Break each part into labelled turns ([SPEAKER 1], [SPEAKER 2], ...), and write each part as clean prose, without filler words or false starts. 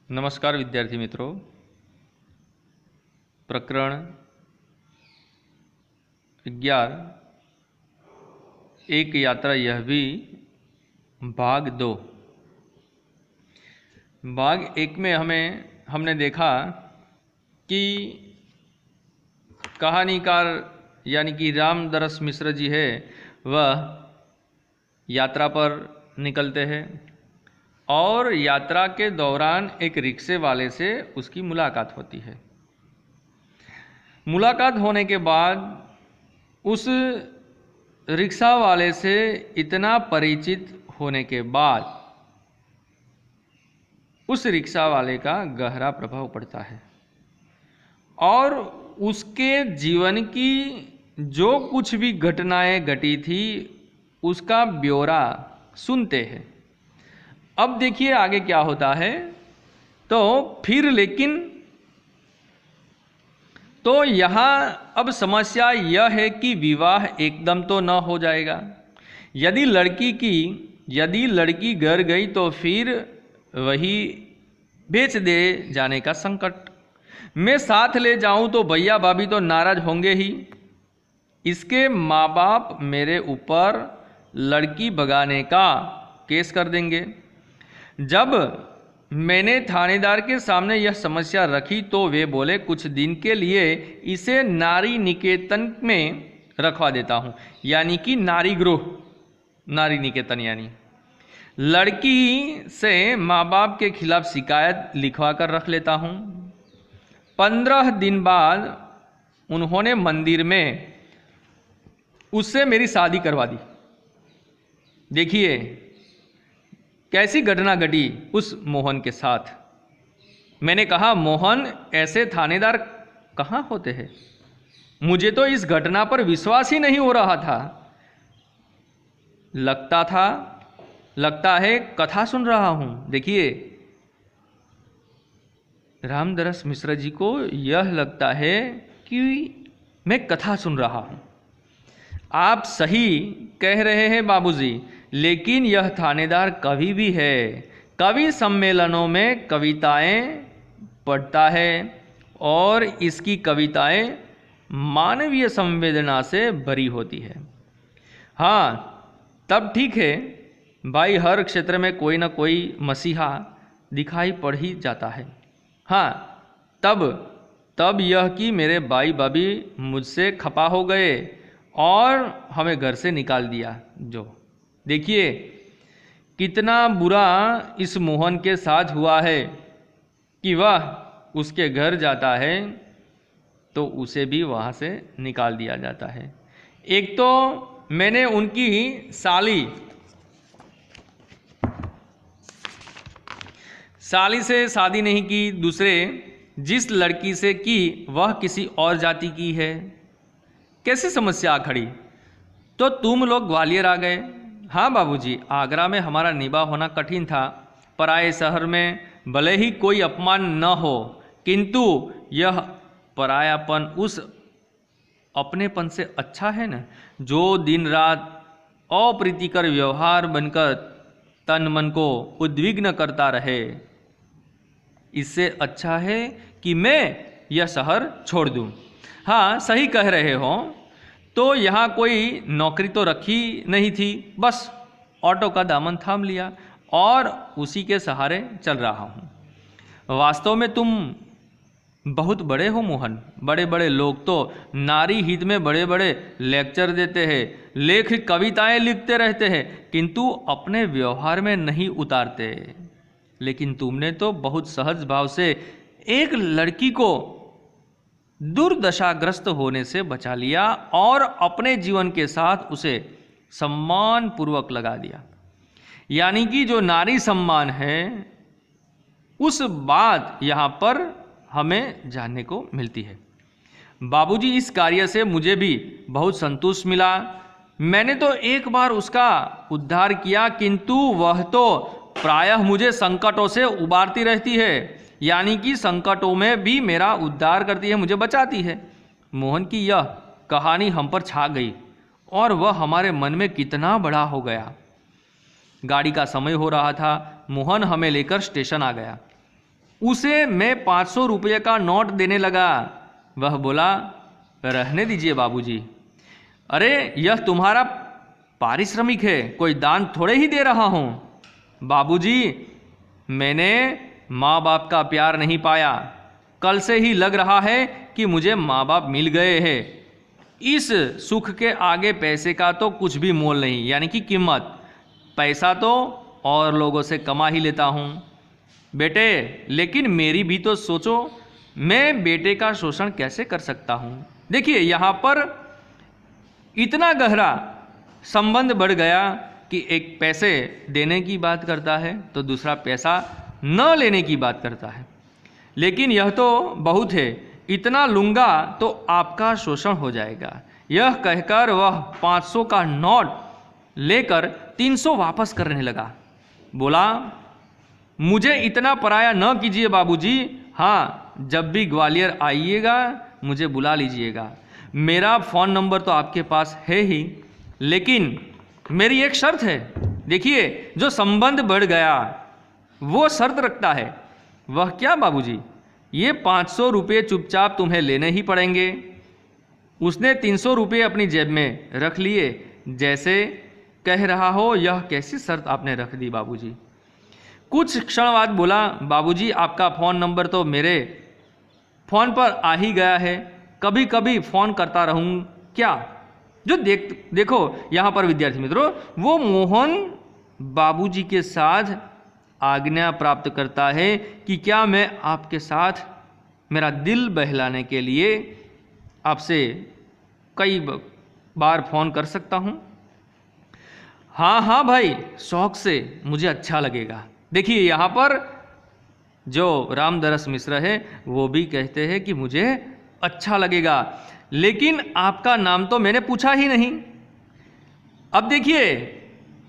[SPEAKER 1] नमस्कार विद्यार्थी मित्रों। प्रकरण 11 एक यात्रा यह भी भाग 2। भाग 1 में हमने देखा कि कहानीकार यानी कि रामदरस मिश्र जी है, वह यात्रा पर निकलते हैं और यात्रा के दौरान एक रिक्शे वाले से उसकी मुलाकात होती है। मुलाकात होने के बाद उस रिक्शा वाले से इतना परिचित होने के बाद उस रिक्शा वाले का गहरा प्रभाव पड़ता है और उसके जीवन की जो कुछ भी घटनाएं घटी थी उसका ब्यौरा सुनते हैं। अब देखिए आगे क्या होता है। तो फिर लेकिन तो यहाँ अब समस्या यह है कि विवाह एकदम तो न हो जाएगा। यदि लड़की घर गई तो फिर वही बेच दे जाने का संकट। मैं साथ ले जाऊं तो भैया भाभी तो नाराज होंगे ही। इसके माँ बाप मेरे ऊपर लड़की भगाने का केस कर देंगे। जब मैंने थानेदार के सामने यह समस्या रखी तो वे बोले कुछ दिन के लिए इसे नारी निकेतन में रखवा देता हूँ, यानी कि नारी गृह, नारी निकेतन यानी। लड़की से माँ बाप के खिलाफ शिकायत लिखवा कर रख लेता हूँ। 15 दिन बाद उन्होंने मंदिर में उससे मेरी शादी करवा दी। देखिए कैसी घटना घटी उस मोहन के साथ। मैंने कहा मोहन ऐसे थानेदार कहाँ होते हैं। मुझे तो इस घटना पर विश्वास ही नहीं हो रहा था। लगता है कथा सुन रहा हूँ। देखिए रामदरस मिश्र जी को यह लगता है कि मैं कथा सुन रहा हूँ। आप सही कह रहे हैं बाबूजी, लेकिन यह थानेदार कवि भी है। कवि सम्मेलनों में कविताएं पढ़ता है और इसकी कविताएं मानवीय संवेदना से भरी होती है। हाँ तब ठीक है भाई, हर क्षेत्र में कोई ना कोई मसीहा दिखाई पड़ ही जाता है। हाँ तब यह कि मेरे भाई भाभी मुझसे खपा हो गए और हमें घर से निकाल दिया। जो देखिए कितना बुरा इस मोहन के साथ हुआ है कि वह उसके घर जाता है तो उसे भी वहाँ से निकाल दिया जाता है। एक तो मैंने उनकी साली से शादी नहीं की, दूसरे जिस लड़की से की वह किसी और जाति की है। कैसी समस्या खड़ी। तो तुम लोग ग्वालियर आ गए। हाँ बाबूजी, आगरा में हमारा निभा होना कठिन था। पराए शहर में भले ही कोई अपमान न हो, किंतु यह परायापन उस अपनेपन से अच्छा है न, जो दिन रात अप्रीतिकर व्यवहार बनकर तन मन को उद्विग्न करता रहे। इससे अच्छा है कि मैं यह शहर छोड़ दूं। हाँ सही कह रहे हो। तो यहाँ कोई नौकरी तो रखी नहीं थी, बस ऑटो का दामन थाम लिया और उसी के सहारे चल रहा हूँ। वास्तव में तुम बहुत बड़े हो मोहन। बड़े बड़े लोग तो नारी हित में बड़े बड़े लेक्चर देते हैं, लेख कविताएं लिखते रहते हैं, किंतु अपने व्यवहार में नहीं उतारते। लेकिन तुमने तो बहुत सहज भाव से एक लड़की को दुर्दशाग्रस्त होने से बचा लिया और अपने जीवन के साथ उसे सम्मान पूर्वक लगा दिया। यानी कि जो नारी सम्मान है उस बात यहाँ पर हमें जानने को मिलती है। बाबूजी इस कार्य से मुझे भी बहुत संतोष मिला। मैंने तो एक बार उसका उद्धार किया, किंतु वह तो प्रायः मुझे संकटों से उबारती रहती है। यानी कि संकटों में भी मेरा उद्धार करती है, मुझे बचाती है। मोहन की यह कहानी हम पर छा गई और वह हमारे मन में कितना बड़ा हो गया। गाड़ी का समय हो रहा था। मोहन हमें लेकर स्टेशन आ गया। उसे मैं 500 रुपये का नोट देने लगा। वह बोला, रहने दीजिए बाबूजी, अरे यह तुम्हारा पारिश्रमिक है, कोई दान थोड़े ही दे रहा हूँ। बाबूजी, मैंने माँ बाप का प्यार नहीं पाया, कल से ही लग रहा है कि मुझे माँ बाप मिल गए हैं। इस सुख के आगे पैसे का तो कुछ भी मोल नहीं, यानी कि कीमत। पैसा तो और लोगों से कमा ही लेता हूँ। बेटे, लेकिन मेरी भी तो सोचो, मैं बेटे का शोषण कैसे कर सकता हूँ। देखिए यहाँ पर इतना गहरा संबंध बढ़ गया कि एक पैसे देने की बात करता है तो दूसरा पैसा न लेने की बात करता है। लेकिन यह तो बहुत है, इतना लूँगा तो आपका शोषण हो जाएगा। यह कहकर वह 500 का नोट लेकर 300 वापस करने लगा। बोला, मुझे इतना पराया न कीजिए बाबूजी, हाँ जब भी ग्वालियर आइएगा मुझे बुला लीजिएगा। मेरा फ़ोन नंबर तो आपके पास है ही, लेकिन मेरी एक शर्त है। देखिए, जो संबंध बढ़ गया वो शर्त रखता है। वह क्या बाबूजी? ये 500 रुपये चुपचाप तुम्हें लेने ही पड़ेंगे। उसने 300 रुपये अपनी जेब में रख लिए, जैसे कह रहा हो यह कैसी शर्त आपने रख दी बाबूजी। कुछ क्षण बाद बोला, बाबूजी आपका फ़ोन नंबर तो मेरे फ़ोन पर आ ही गया है, कभी कभी फ़ोन करता रहूँ क्या? जो देखो यहाँ पर विद्यार्थी मित्रों, वो मोहन बाबूजी के साथ आज्ञा प्राप्त करता है कि क्या मैं आपके साथ मेरा दिल बहलाने के लिए आपसे कई बार फ़ोन कर सकता हूँ? हाँ हाँ भाई, शौक़ से, मुझे अच्छा लगेगा। देखिए यहाँ पर जो रामदरस मिश्र है वो भी कहते हैं कि मुझे अच्छा लगेगा, लेकिन आपका नाम तो मैंने पूछा ही नहीं। अब देखिए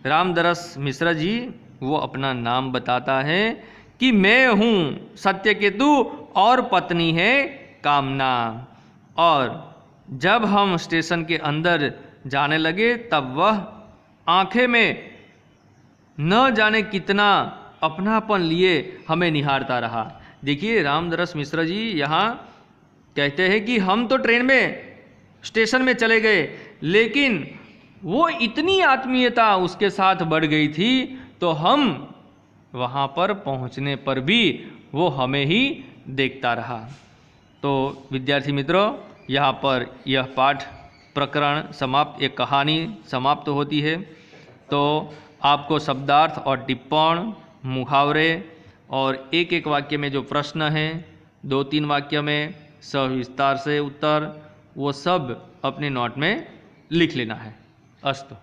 [SPEAKER 1] रामदरस मिश्र जी वो अपना नाम बताता है कि मैं हूँ सत्यकेतु और पत्नी है कामना। और जब हम स्टेशन के अंदर जाने लगे तब वह आंखें में न जाने कितना अपनापन लिए हमें निहारता रहा। देखिए रामदरस मिश्र जी यहाँ कहते हैं कि हम तो ट्रेन में स्टेशन में चले गए, लेकिन वो इतनी आत्मीयता उसके साथ बढ़ गई थी तो हम वहाँ पर पहुँचने पर भी वो हमें ही देखता रहा। तो विद्यार्थी मित्रों, यहाँ पर यह पाठ प्रकरण समाप्त, एक कहानी समाप्त होती है। तो आपको शब्दार्थ और टिप्पण, मुहावरे और एक एक वाक्य में जो प्रश्न हैं, 2-3 वाक्य में सविस्तार से उत्तर, वो सब अपने नोट में लिख लेना है। अस्तु।